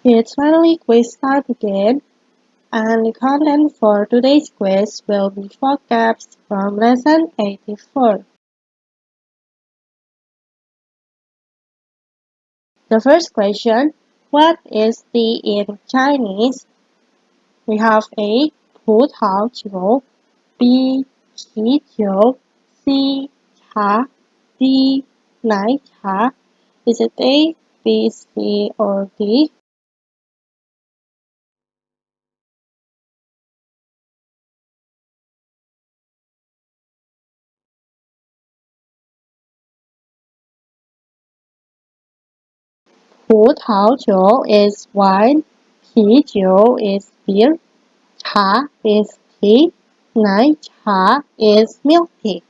It's finally quiz start again, and the content for today's quiz will be vocabs from lesson 84. The first question, what is tea in Chinese? We have A. 葡萄酒 B. 啤酒 C. 茶 D. 奶茶 Is it A, B, C, or D? 葡萄酒 is wine, 啤酒 is beer, 茶 is tea, 奶茶 is milk tea.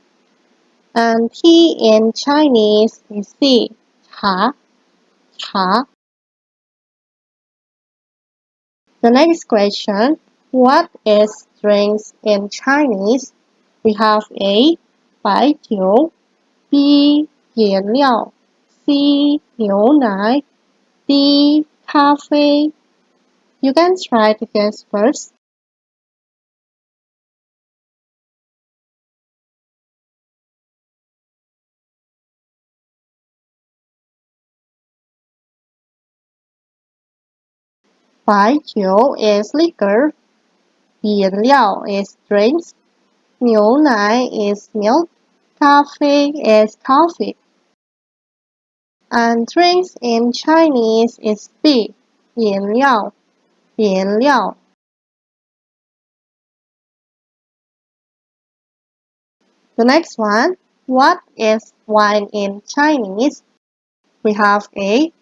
And tea in Chinese is C, 茶. The next question, what is drinks in Chinese? We have A, 白酒 B, 饮料 C, 牛奶 D, 咖啡 You can try to guess first. 白酒 is liquor, 饮料 is drinks, 牛奶 is milk, 咖啡 is coffee. And drinks in Chinese is B, 饮料. The next one, what is wine in Chinese? We have A,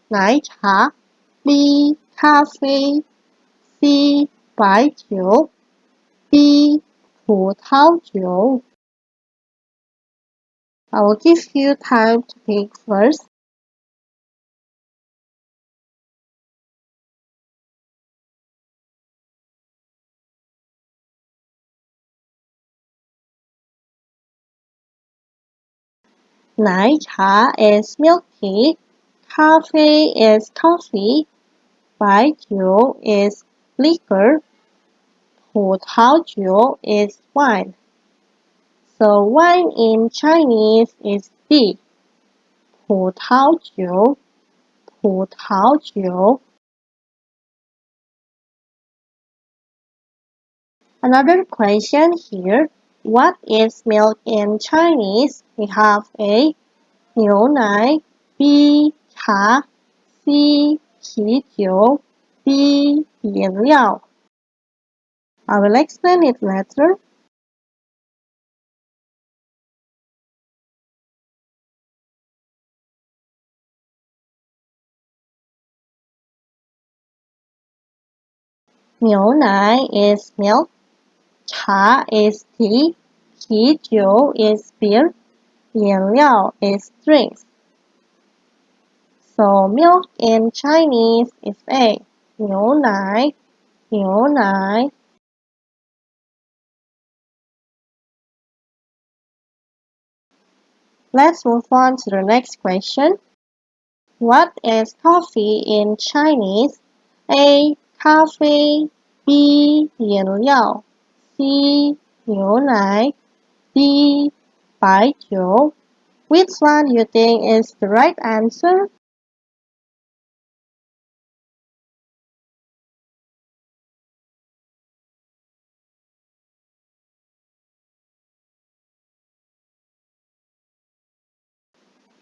奶茶 B, 咖啡 C, 白酒 D, 葡萄酒 I will give you time to pick first. 奶茶 is milk tea, 咖啡 is coffee, 白酒 is liquor, 葡萄酒 is wine. So wine in Chinese is D, 葡萄酒. Another question here. What is milk in Chinese? We have A, 牛奶 B, 茶 C, 啤酒 D, 饮料 I will explain it later. 牛奶 is milk, 茶 is tea, 啤酒 is beer, 饮料 is drinks. So milk in Chinese is A, 牛奶. Let's move on to the next question. What is coffee in Chinese? A, 咖啡 B, 饮料 C, 牛奶 D, 白酒 Which one do you think is the right answer?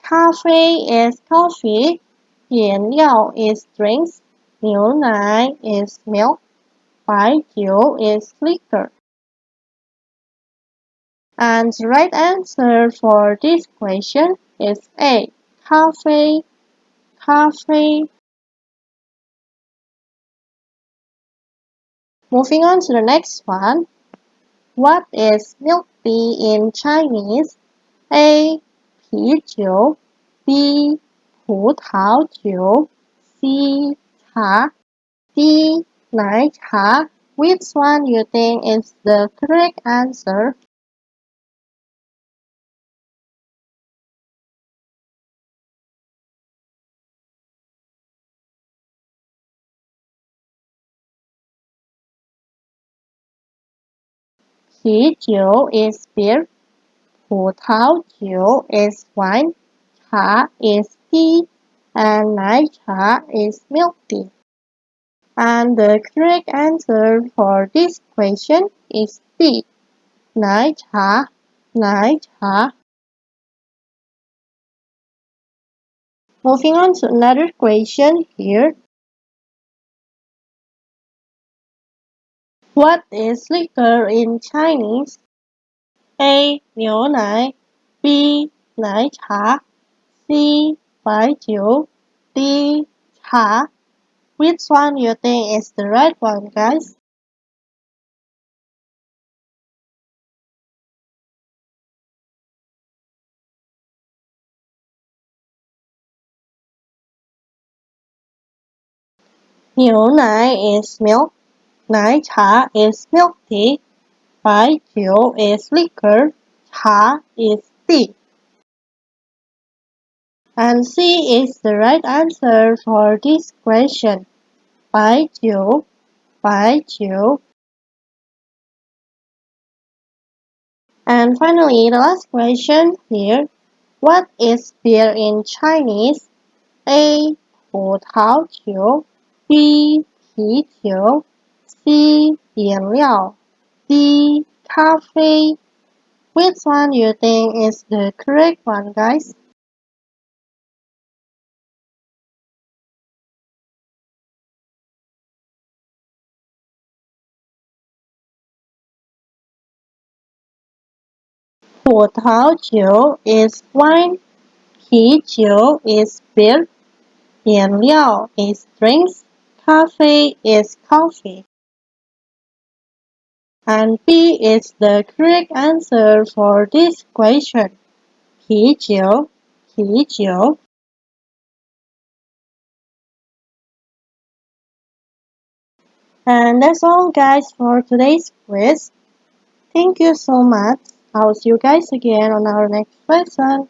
Coffee is coffee, 饮料 is drinks, 牛奶 is milk, 白酒 is liquor. And the right answer for this question is A, coffee. Moving on to the next one. What is milk tea in Chinese? A, 啤酒 B, 葡萄酒 C, 茶 D, 奶茶 Which one do you think is the correct answer? 啤酒 is beer, 葡萄酒 is wine, 茶 is tea, and 奶茶 is milk tea. And the correct answer for this question is D. 奶茶,奶茶. Moving on to another question here. What is liquor in Chinese? A. 牛奶 B. 奶茶 C. 白酒 D. 茶. Which one you think is the right one, guys? 牛奶 is milk, 奶茶 is milk tea, 白酒 is liquor, 茶 is tea. And C is the right answer for this question. 白酒,白酒. And finally, the last question here. What is beer in Chinese? A. 葡萄酒 B. 啤酒 C. 饮料 D. 咖啡. Which one you think is the correct one, guys? 葡萄酒 is wine, 啤酒 is beer, 饮料 is drinks, 咖啡 is coffee. And B is the correct answer for this question. 啤酒,啤酒. And that's all, guys, for today's quiz. Thank you so much. I'll see you guys again on our next lesson.